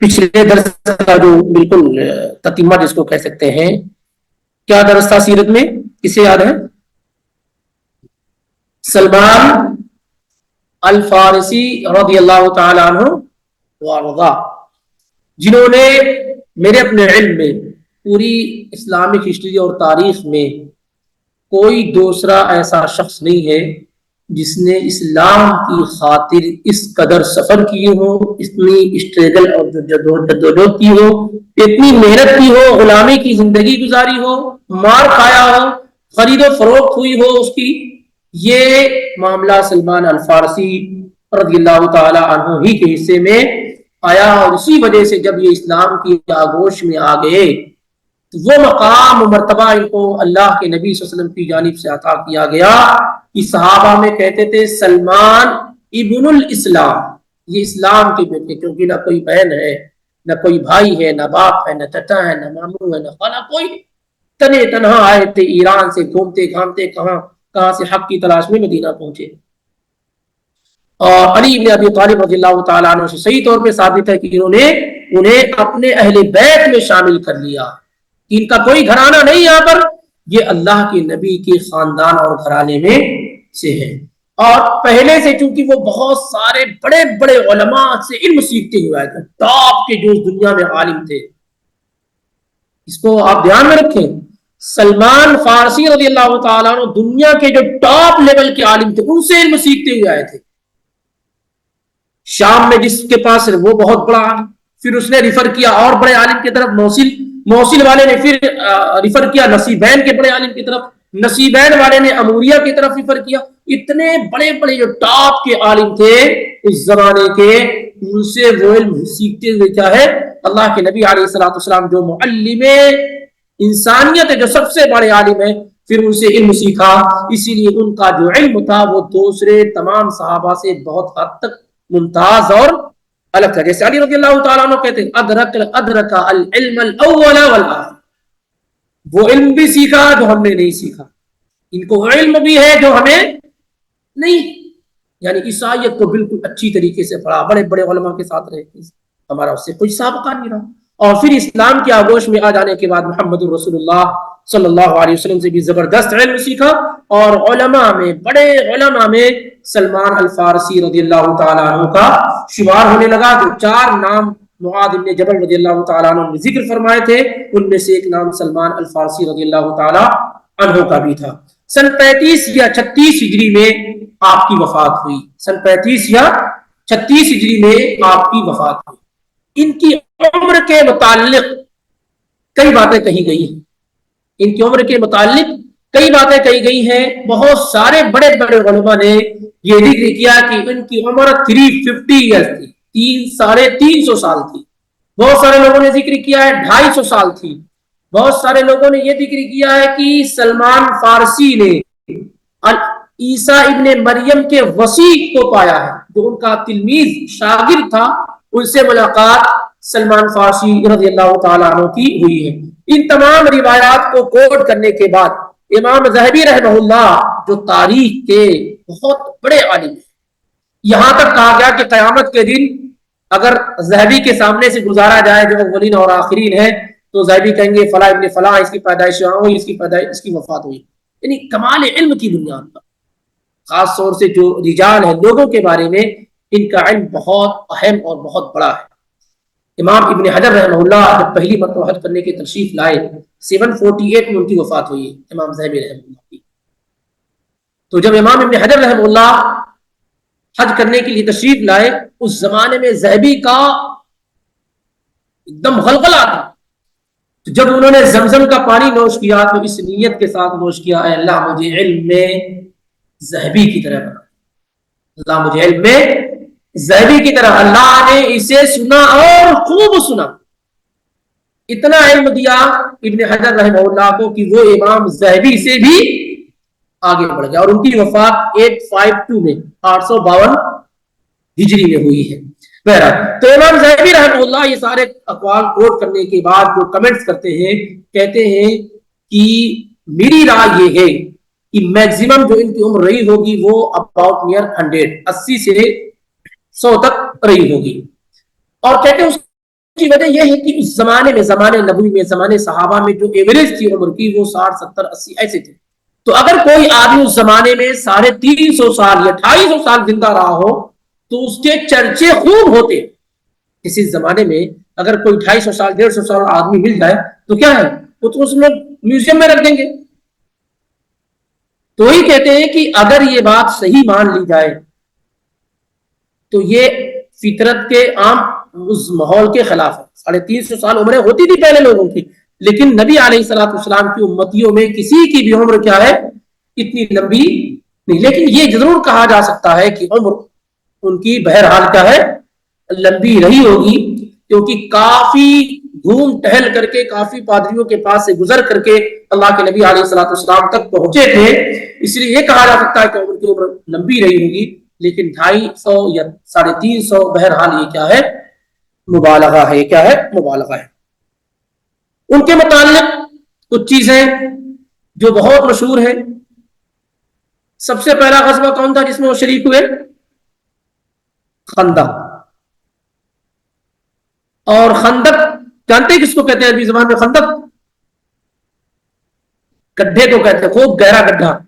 پچھلے درس کا جو بالکل تتمہ جس کو کہہ سکتے ہیں، کیا درس تھا سیرت میں؟ کسے یاد ہے؟ سلمان الفارسی رضی اللہ تعالی عنہ وارضا، جنہوں نے میرے اپنے علم میں پوری اسلامک ہسٹری اور تاریخ میں کوئی دوسرا ایسا شخص نہیں ہے جس نے اسلام کی خاطر اس قدر سفر کیے ہو، اتنی اسٹرگل اور جدوجہد کی ہو، اتنی محنت کی ہو، غلامی کی زندگی گزاری ہو، مار کھایا ہو، خرید و فروخت ہوئی ہو اس کی. یہ معاملہ سلمان الفارسی رضی اللہ تعالی عنہ ہی کے حصے میں آیا، اور اسی وجہ سے جب یہ اسلام کی آغوش میں آ گئے تو وہ مقام و مرتبہ ان کو اللہ کے نبی صلی اللہ علیہ وسلم کی جانب سے عطا کیا گیا کہ صحابہ میں کہتے تھے سلمان ابن الاسلام، یہ اسلام کے بیٹے، کیونکہ نہ کوئی بہن ہے، نہ کوئی بھائی ہے، نہ باپ ہے، نہ چچا ہے، نہ ماموں ہے، نہ خالہ، کوئی تنے تنہا آئے تھے ایران سے گھومتے گھامتے کہاں سے حق کی تلاش میں مدینہ پہنچے. اور علی بن ابی طالب رضی اللہ تعالیٰ عنہ سے صحیح طور پہ ثابت ہے کہ انہوں نے انہیں اپنے اہل بیت میں شامل کر لیا، کہ ان کا کوئی گھرانہ نہیں یہاں پر، یہ اللہ کے نبی کے خاندان اور گھرانے میں سے ہے. اور پہلے سے چونکہ وہ بہت سارے بڑے بڑے علماء سے علم سیکھتے ہوئے آئے تھے، ٹاپ کے جو اس دنیا میں عالم تھے، اس کو آپ دھیان میں رکھیں. سلمان فارسی رضی اللہ تعالیٰ عنہ دنیا کے جو ٹاپ لیول کے عالم تھے ان سے علم سیکھتے ہوئے آئے تھے. شام میں جس کے پاس وہ بہت بڑا عالم، پھر اس نے ریفر کیا اور بڑے عالم کی طرف، موصل والے نے پھر ریفر کیا نصیبین کے بڑے عالم کی طرف، نصیبین والے نے اموریہ کی طرف ریفر کیا. اتنے بڑے بڑے جو ٹاپ کے عالم تھے اس زمانے کے، ان سے وہ علم سیکھتے ہوئے کیا ہے، اللہ کے نبی علیہ الصلوۃ والسلام جو معلم انسانیت ہے، جو سب سے بڑے عالم ہے، پھر ان سے علم سیکھا. اسی لیے ان کا جو علم تھا وہ دوسرے تمام صحابہ سے بہت حد تک ممتاز اور الگ تھا. جیسے علی رضی اللہ تعالیٰ عنہ کہتے ہیں ادرک العلم الاول والآخر، وہ علم بھی سیکھا جو ہم نے نہیں سیکھا، ان کو علم بھی ہے جو ہمیں نہیں. یعنی عیسائیت کو بالکل اچھی طریقے سے پڑھا، بڑے بڑے علماء کے ساتھ رہے، ہمارا اس سے کوئی سابقہ نہیں رہا. اور پھر اسلام کی آغوش میں آ جانے کے بعد محمد الرسول اللہ صلی اللہ علیہ وسلم سے بھی زبردست علم سیکھا، اور علماء میں بڑے علماء میں سلمان الفارسی رضی اللہ تعالیٰ عنہ کا شمار ہونے لگا. جو 4 نام معاذ بن جبل رضی اللہ تعالیٰ عنہ نے ذکر فرمائے تھے، ان میں سے ایک نام سلمان الفارسی رضی اللہ تعالیٰ عنہ کا بھی تھا. سن 35 یا 36 ہجری میں آپ کی وفات ہوئی، سن 35 یا 36 ہجری میں آپ کی وفات ہوئی. ان کی عمر کے متعلق کئی باتیں کہی گئی ہیں، ان کی عمر کے متعلق کئی باتیں کہی گئی ہیں. بہت سارے بڑے بڑے علماء نے یہ ذکر کیا کہ ان کی عمر 350 ایئرز تھی، 350 سال تھی. بہت سارے لوگوں نے ذکر کیا ہے 250 سال تھی. بہت سارے لوگوں نے یہ ذکر کیا ہے کہ سلمان فارسی نے عیسیٰ ابن مریم کے وسیع کو پایا ہے، جو ان کا تلمیذ شاگرد تھا، ان سے ملاقات سلمان فارسی رضی اللہ تعالیٰ عنہ کی ہوئی ہے. ان تمام روایات کو کوٹ کرنے کے بعد امام ذہبی رحمہ اللہ جو تاریخ کے بہت بڑے عالم ہیں، یہاں تک کہا گیا کہ قیامت کے دن اگر ذہبی کے سامنے سے گزارا جائے جو اولین اور آخرین ہے، تو ذہبی کہیں گے فلاں ابن فلاں اس کی پیدائش ہوئی، اس کی وفات ہوئی. یعنی کمال علم کی بنیاد پر خاص طور سے جو رجال ہیں، لوگوں کے بارے میں ان کا علم بہت اہم اور بہت بڑا ہے. امام ابن حجر رحمہ اللہ جب پہلی مرتبہ حج کرنے کی تشریف لائے 748 میں ان کی وفات ہوئی امام ذہبی رحمہ اللہ کی. تو جب امام ابن حجر رحمہ اللہ حج کرنے کے لیے تشریف لائے، اس زمانے میں ذہبی کا ایک دم غلغلہ تھا. تو جب انہوں نے زمزم کا پانی نوش کیا تو اس نیت کے ساتھ نوش کیا، اے اللہ مجھے علم میں ذہبی کی طرح بنا، اللہ مجھے علم میں ذہبی کی طرح. اللہ نے اسے سنا اور خوب سنا، اتنا علم دیا ابن حجر رحمہ اللہ کو کہ وہ امام ذہبی سے بھی آگے بڑھ گیا. اور ان کی وفات 852 میں 852 ہجری میں ہوئی ہے. تو امام ذہبی رحمہ اللہ یہ سارے اقوال کوٹ کرنے کے بعد جو کمنٹس کرتے ہیں، کہتے ہیں کہ میری رائے یہ ہے کہ میکسیمم جو ان کی عمر رہی ہوگی وہ اباؤٹ نیئر 100 80 سے 100 تک رہی ہوگی. اور کہتے ہیں اس کی وجہ یہ ہے کہ اس زمانے میں، زمانے نبوی میں، زمانے صحابہ میں جو ایوریج تھی عمر کی وہ 60 70 80 ایسے تھے. تو اگر کوئی آدمی اس زمانے میں 350 سال یا 250 سال زندہ رہا ہو تو اس کے چرچے خوب ہوتے. اسی زمانے میں اگر کوئی 250 سال 150 سال آدمی مل جائے تو کیا ہے، وہ تو اس میں میوزیم میں رکھ دیں گے. تو ہی کہتے ہیں کہ اگر یہ بات صحیح مان لی جائے تو یہ فطرت کے عام اس ماحول کے خلاف ہے. 350 سال عمریں ہوتی تھی پہلے لوگوں کی، لیکن نبی علیہ الصلوۃ والسلام کی امتیوں میں کسی کی بھی عمر کیا ہے اتنی لمبی نہیں. لیکن یہ ضرور کہا جا سکتا ہے کہ عمر ان کی بہرحال کیا ہے لمبی رہی ہوگی، کیونکہ کافی گھوم ٹہل کر کے، کافی پادریوں کے پاس سے گزر کر کے اللہ کے نبی علیہ الصلوۃ والسلام تک پہنچے تھے. اس لیے یہ کہا جا سکتا ہے کہ عمر کی عمر لمبی رہی ہوگی. لیکن 250 یا 350 بہرحال یہ کیا ہے مبالغہ ہے. کیا ہے مبالغہ ہے. ان کے متعلق کچھ چیزیں جو بہت مشہور ہیں. سب سے پہلا غزوہ کون تھا جس میں وہ شریک ہوئے؟ خندق. اور خندق جانتے ہیں کس کو کہتے ہیں عربی زبان میں؟ خندق گڈھے کو کہتے ہیں، خوب گہرا گڈھا.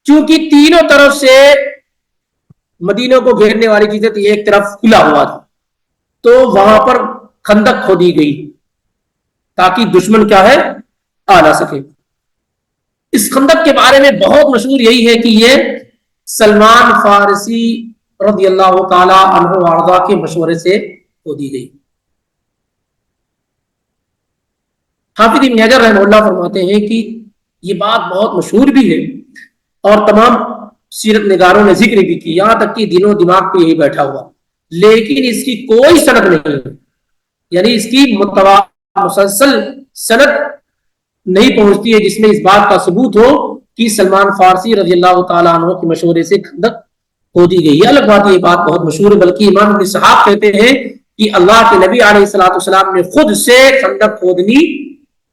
چونکہ تینوں طرف سے مدینہ کو گھیرنے والی چیزیں تھی، ایک طرف کھلا ہوا تھا تو وہاں پر خندق کھودی گئی تاکہ دشمن کیا ہے آ نہ سکے. اس خندق کے بارے میں بہت مشہور یہی ہے کہ یہ سلمان فارسی رضی اللہ تعالی عنہ وارضا کے مشورے سے کھودی گئی. حافظ ابن حجر رحمہ اللہ فرماتے ہیں کہ یہ بات بہت مشہور بھی ہے اور تمام سیرت نگاروں نے ذکر بھی کی، یہاں تک کہ دل و دماغ پہ یہی بیٹھا ہوا، لیکن اس کی کوئی سند نہیں ہے. یعنی اس کی مسلسل سند نہیں پہنچتی ہے جس میں اس بات کا ثبوت ہو کہ سلمان فارسی رضی اللہ تعالیٰ عنہ کے مشورے سے خندق کھودی گئی. یہ الگ بات، یہ بات بہت مشہور ہے. بلکہ امام ابن اسحاق کہتے ہیں کہ اللہ کے نبی علیہ الصلوۃ والسلام نے خود سے خندق کھودنی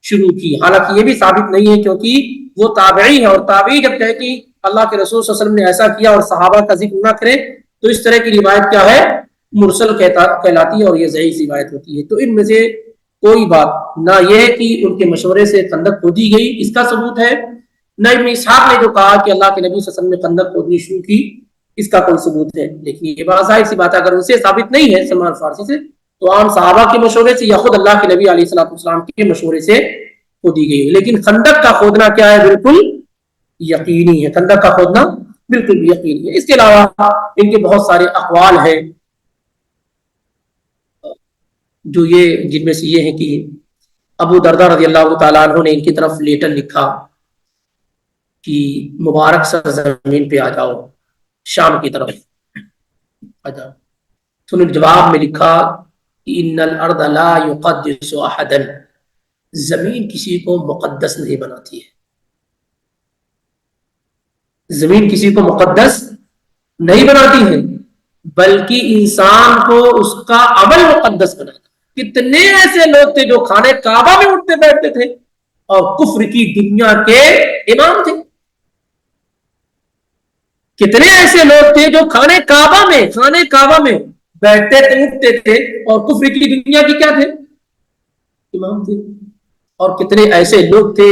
شروع کی. حالانکہ یہ بھی ثابت نہیں ہے کیونکہ وہ تابعی ہے، اور تابعی جب کہے کہ اللہ کے رسول صلی اللہ علیہ وسلم نے ایسا کیا اور صحابہ کا ذکر نہ کرے تو اس طرح کی روایت کیا ہے مرسل کہلاتی ہے اور یہ ضعیف روایت ہوتی ہے. تو ان میں سے کوئی بات نہ یہ ہے کہ ان کے مشورے سے خندق کھودی گئی اس کا ثبوت ہے، نہ ابن اسحاق نے جو کہا کہ اللہ کے نبی صلی اللہ علیہ وسلم نے خندق کھودنی شروع کی اس کا کوئی ثبوت ہے. لیکن یہ بات ظاہر سی بات ہے اگر ان سے ثابت نہیں ہے سلمان فارسی سے تو عام صحابہ کے مشورے سے یا خود اللہ کے نبی علیہ الصلوۃ والسلام کے مشورے سے کھودی گئی. لیکن خندق کا کھودنا کیا ہے بالکل یقینی ہے. خندق کا کھودنا بالکل یقینی ہے. اس کے علاوہ ان کے بہت سارے اقوال ہیں جو یہ جن میں سے یہ ہے کہ ابو دردہ رضی اللہ تعالیٰ عنہ نے ان کی طرف لیٹر لکھا کہ مبارک سرزمین پہ آ جاؤ، شام کی طرف آ جاؤ. تو انہوں نے جواب میں لکھا کہ ان الارض لا يقدس احدا، زمین کسی کو مقدس نہیں بناتی ہے. زمین کسی کو مقدس نہیں بناتی ہے بلکہ انسان کو اس کا عمل مقدس بناتا. کتنے ایسے لوگ تھے جو خانے کعبہ میں اٹھتے بیٹھتے تھے اور کفر کی دنیا کے امام تھے. کتنے ایسے لوگ تھے جو خانے کعبہ میں بیٹھتے تھے اٹھتے تھے اور کفر کی دنیا کی کیا تھے امام تھے. اور کتنے ایسے لوگ تھے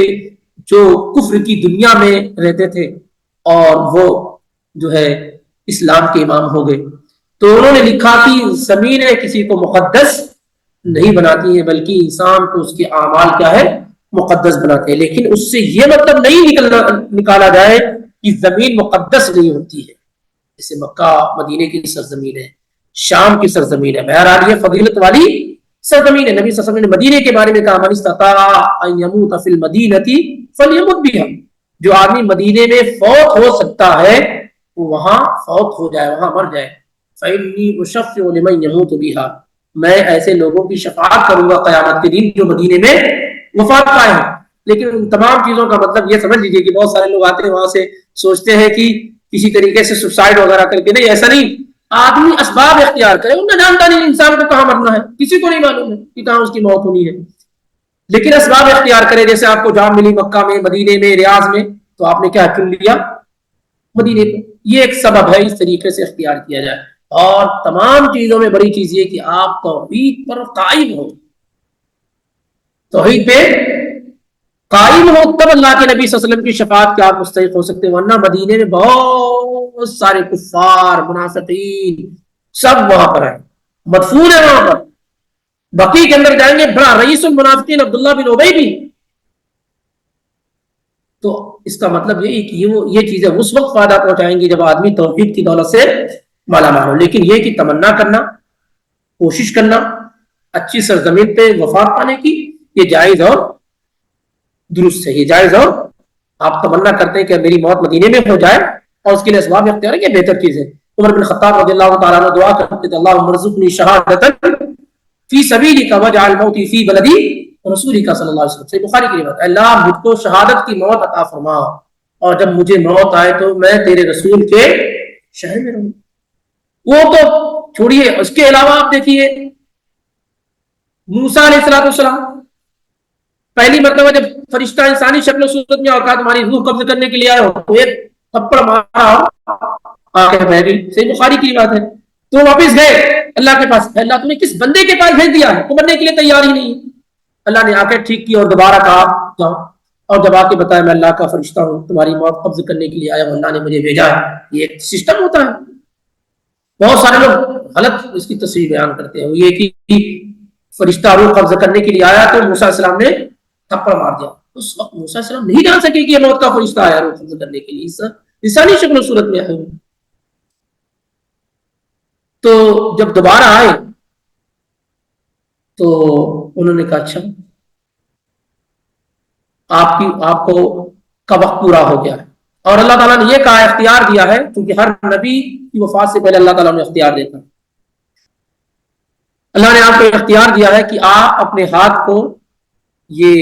جو کفر کی دنیا میں رہتے تھے اور وہ جو ہے اسلام کے امام ہو گئے. تو انہوں نے لکھا کہ زمین کسی کو مقدس نہیں بناتی ہے بلکہ انسان کو اس کے اعمال کیا ہے مقدس بناتے ہیں. لیکن اس سے یہ مطلب نہیں نکالا جائے کہ زمین مقدس نہیں ہوتی ہے. جیسے مکہ مدینے کی سرزمین ہے، شام کی سرزمین ہے، بہرحال یہ فضیلت والی سرزمین ہے. نبی صلی اللہ علیہ وسلم نے مدینے کے بارے میں کہا من استطاع ان یموت فی المدینہ فلیمت بہا، جو آدمی مدینے میں فوت ہو سکتا ہے وہ وہاں فوت ہو جائے، وہاں مر جائے. فإنی اشفع لمن یموت بہا، میں ایسے لوگوں کی شفاعت کروں گا قیامت کے دن جو مدینے میں وفات پائے ہیں. لیکن ان تمام چیزوں کا مطلب یہ سمجھ لیجیے کہ بہت سارے لوگ آتے ہیں وہاں سے سوچتے ہیں کہ کسی طریقے سے سوسائڈ وغیرہ کر کے، نہیں ایسا نہیں. آدمی اسباب اختیار کرے، ان میں جانتا نہیں انسان کو کہاں مرنا ہے، کسی کو نہیں معلوم ہے کہ کہاں اس کی موت ہونی ہے، لیکن اسباب اختیار کرے. جیسے آپ کو جاب ملی مکہ میں، مدینے میں، ریاض میں، تو آپ نے کیا چن لیا مدینے کو. یہ ایک سبب ہے، اس طریقے سے اختیار کیا جائے. اور تمام چیزوں میں بڑی چیز یہ کہ آپ توحید پر قائم ہو. توحید پہ قائم ہو تب اللہ کے نبی صلی اللہ علیہ وسلم کی شفاعت کے آپ مستحق ہو سکتے ہیں، ورنہ مدینے میں بہت سارے کفار منافقین سب وہاں پر ہیں، مدفون ہے وہاں پر. بقی کے اندر جائیں گے، بڑا رئیس المنافقین عبداللہ بن ابی بھی. تو اس کا مطلب یہی کہ یہ چیزیں اس وقت فائدہ پہنچائیں گی جب آدمی توحید کی دولت سے مالا مال ہو. لیکن یہ کہ تمنا کرنا، کوشش کرنا اچھی سرزمین پہ وفات پانے کی، یہ جائز اور درست ہے. یہ جائز اور آپ تمنا کرتے ہیں کہ میری موت مدینے میں ہو جائے اور اس کے لیے اسباب اختیار ہے، یہ بہتر چیز ہے. عمر بن خطاب رضی اللہ تعالیٰ عنہ دعا کرتے تھے اللہم ارزقنی شہادۃ فی سبیلک واجعل موتی فی بلدی رسولک صلی اللہ علیہ وسلم. صحیح بخاری کی روایت، اللہ مجھ کو شہادت کی موت عطا فرما اور جب مجھے موت آئے تو میں تیرے رسول کے شہر میں رہوں. وہ تو چھوڑیے، اس کے علاوہ آپ دیکھیے موسیٰ علیہ السلام پہلی مرتبہ جب فرشتہ انسانی شکل و صورت میں اور کہا تمہاری روح قبض کرنے کے لیے آئے ہو تو ایک تھپڑ مارا آنکھیں بہہ گئی. صحیح بخاری کی بات ہے. تو واپس گئے اللہ کے پاس، اللہ تم نے کس بندے کے پاس بھیج دیا ہے، تو مرنے کے لیے تیار ہی نہیں. اللہ نے آنکھیں ٹھیک کی اور دوبارہ کہا جاؤ، اور جب آ کے بتایا میں اللہ کا فرشتہ ہوں، تمہاری موت قبض کرنے کے لیے آیا ہوں، اللہ نے مجھے بھیجا ہے. یہ ایک سسٹم ہوتا ہے. بہت سارے لوگ غلط اس کی تصویر بیان کرتے ہیں، یہ کہ فرشتہ روح قبض کرنے کے لیے آیا تو موسیٰ علیہ السلام نے تھپڑ مار دیا. اس وقت موسیٰ علیہ السلام نہیں جان سکے کہ یہ موت کا فرشتہ آیا روح قبض کرنے کے لیے، انسانی شکل و صورت میں آئے. تو جب دوبارہ آئے تو انہوں نے کہا اچھا آپ کو کا وقت پورا ہو گیا ہے. اور اللہ تعالیٰ نے یہ کہا اختیار دیا ہے، کیونکہ ہر نبی کی وفات سے پہلے اللہ تعالیٰ نے اختیار دیتا ہے. اللہ نے آپ کو اختیار دیا ہے کہ آپ اپنے ہاتھ کو یہ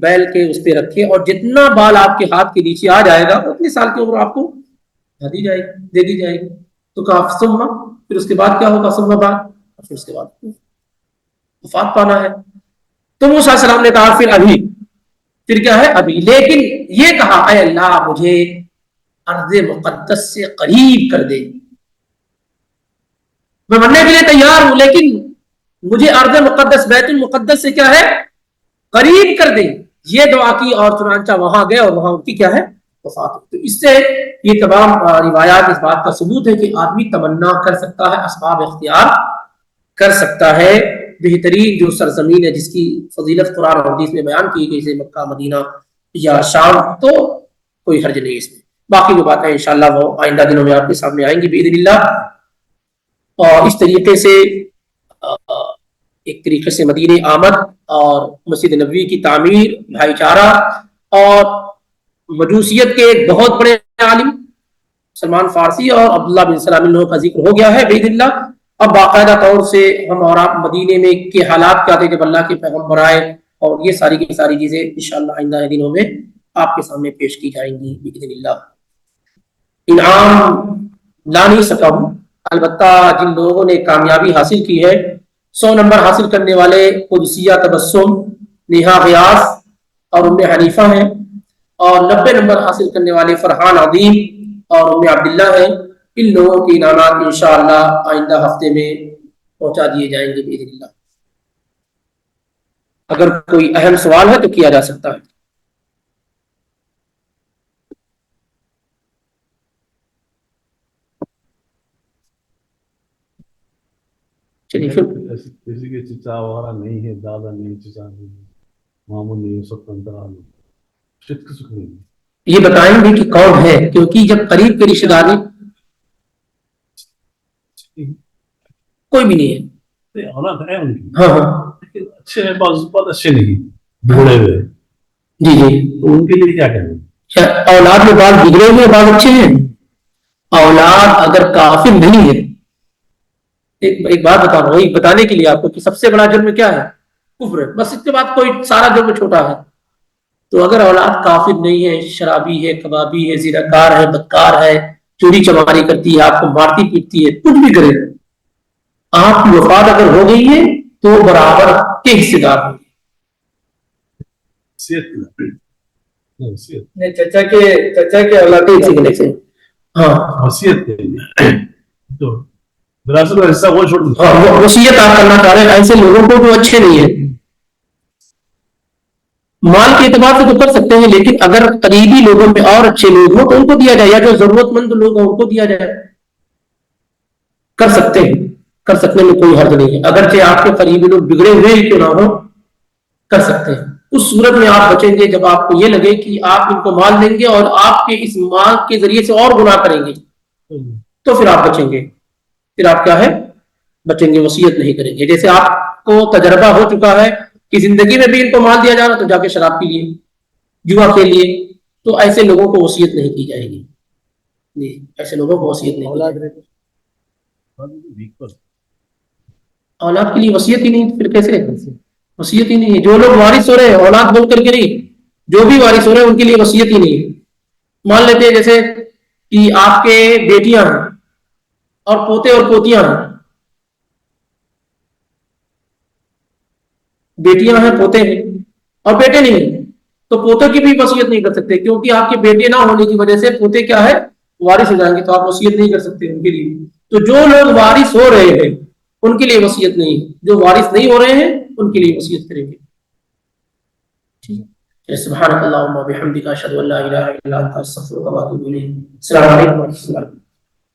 بیل کے اس پہ رکھے اور جتنا بال آپ کے ہاتھ کے نیچے آ جائے گا اتنی سال کی عمر آپ کو دے دی جائے گی. تو کہا ثم، پھر اس کے بعد کیا ہوگا؟ ثم بعد، پھر اس کے بعد وفات پانا ہے. تو موسیٰ علیہ السلام نے کہا پھر ابھی، پھر کیا ہے ابھی. لیکن یہ کہا اے اللہ مجھے ارض مقدس سے قریب کر دے، میں مرنے کے لیے تیار ہوں لیکن مجھے ارض مقدس بیت المقدس سے کیا ہے قریب کر دے. یہ دعا کی اور چنانچہ وہاں گئے اور وہاں ان کی کیا ہے وفات. تو اس سے یہ تمام روایات اس بات کا ثبوت ہے کہ آدمی تمنا کر سکتا ہے، اسباب اختیار کر سکتا ہے. بہترین جو سرزمین ہے جس کی فضیلت قرآن اور حدیث میں بیان کی گئی، جیسے مکہ، مدینہ یا شام، تو کوئی حرج نہیں اس میں. باقی وہ باتیں انشاءاللہ وہ آئندہ دنوں میں آپ کے سامنے آئیں گی باذن اللہ. اور اس طریقے سے ایک طریقے سے مدینہ آمد اور مسجد نبوی کی تعمیر، بھائی چارہ اور مجوسیت کے ایک بہت بڑے عالم سلمان فارسی اور عبداللہ بن سلام ان لوگوں کا ذکر ہو گیا ہے باذن اللہ. اب باقاعدہ طور سے ہم اور آپ مدینے میں کے حالات کیا تھے جب اللہ کے پیغمبر آئے، اور یہ ساری کی ساری چیزیں انشاءاللہ آئندہ دنوں میں آپ کے سامنے پیش کی جائیں گی باذن اللہ. انعام لا نہیں سکا ہوں، البتہ جن لوگوں نے کامیابی حاصل کی ہے، 100 نمبر حاصل کرنے والے قدسیہ تبسم، نیہا غیاث اور ام حنیفہ ہیں، اور 90 نمبر حاصل کرنے والے فرحان عظیم اور ام عبداللہ ہیں. ان لوگوں کے انعامات انشاءاللہ آئندہ ہفتے میں پہنچا دیے جائیں گے باذن اللہ. اگر کوئی اہم سوال ہے تو کیا جا سکتا ہے. چلیے پھر کسی کے چچا وغیرہ نہیں ہے، دادا نہیں، چچا نہیں، ماموں نہیں، سب انترال یہ بتائیں گے کہ کون ہے، کیونکہ جب قریب کے رشتے دار کوئی بھی نہیں ہے. اولاد ہے ان کی، ہاں ہاں اچھے ہیں، بہت اچھے نہیں، بگڑے ہوئے. جی جی. تو ان کے لیے کیا کہیں؟ اولاد میں بعض بگڑے ہوئے بعض اچھے ہیں. اولاد اگر کافر نہیں ہے، ایک بات بتا رہا ہوں بتانے کے لیے آپ کو کہ سب سے بڑا جرم کیا ہے؟ کفر ہے. بس اس کے بعد کوئی سارا جرم چھوٹا ہے. تو اگر اولاد کافر نہیں ہے، شرابی ہے، کبابی ہے، زینہکار ہے، بدکار ہے، چوری چماری کرتی ہے، آپ کو مارتی پیٹتی ہے، کچھ بھی کرے، آپ کی وفات اگر ہو گئی ہے تو برابر کے حصے دار ہوں گے. چچا کے اولاد ہاں وصیت تو وراثت کا حصہ وہ چھوڑ دو. وصیت آپ کرنا چاہ رہے ہیں ایسے لوگوں کو جو اچھے نہیں ہے. مال کے اعتبار سے تو کر سکتے ہیں، لیکن اگر قریبی لوگوں میں اور اچھے لوگ ہوں تو ان کو دیا جائے، یا جو ضرورت مند لوگ ہیں ان کو دیا جائے، کر سکتے ہیں، کر سکنے میں کوئی حرج نہیں ہے، اگرچہ آپ کے قریبی لوگ بگڑے ہوئے ہی کیوں نہ ہو، کر سکتے ہیں۔ اس صورت میں آپ بچیں گے جب آپ کو یہ لگے کہ آپ ان کو مال دیں گے اور آپ کے اس مال کے ذریعے سے اور گناہ کریں گے، تو پھر آپ بچیں گے، پھر آپ کیا ہے بچیں گے، وصیت نہیں کریں گے۔ جیسے آپ کو تجربہ ہو چکا ہے کہ زندگی میں بھی ان کو مال دیا جا رہا تو جا کے شراب پی لیے، جوا کھیل لیے، تو ایسے لوگوں کو وصیت نہیں کی جائے گی، جی ایسے لوگوں کو وصیت نہیں کی جائے گی۔ اولاد کے لیے وصیت ہی نہیں، پھر کیسے وصیت ہی نہیں ہے؟ جو لوگ وارث ہو رہے ہیں اولاد بول کر کے نہیں، جو بھی وارث ہو رہے ہیں ان کے لیے وصیت ہی نہیں ہے۔ مان لیتے ہیں جیسے کہ آپ کے بیٹیاں ہیں اور پوتے اور پوتیاں ہیں، بیٹیاں ہیں پوتے ہیں اور بیٹے نہیں ہیں، تو پوتے کی بھی وصیت نہیں کر سکتے، کیونکہ آپ کے بیٹے نہ ہونے کی وجہ سے پوتے کیا ہے وارث ہو جائیں گے، تو آپ وصیت نہیں کر سکتے ان کے لیے۔ تو جو لوگ وارث ہو رہے ہیں ان کے لیے وصیت نہیں ہے، جو وارث نہیں ہو رہے ہیں ان کے لیے وصیت کریں گے۔ سبحانک اللہم و بحمدک اشہد ان لا الہ الا انت استغفرک و اتوب الیک۔ السلام علیکم و رحمۃ اللہ۔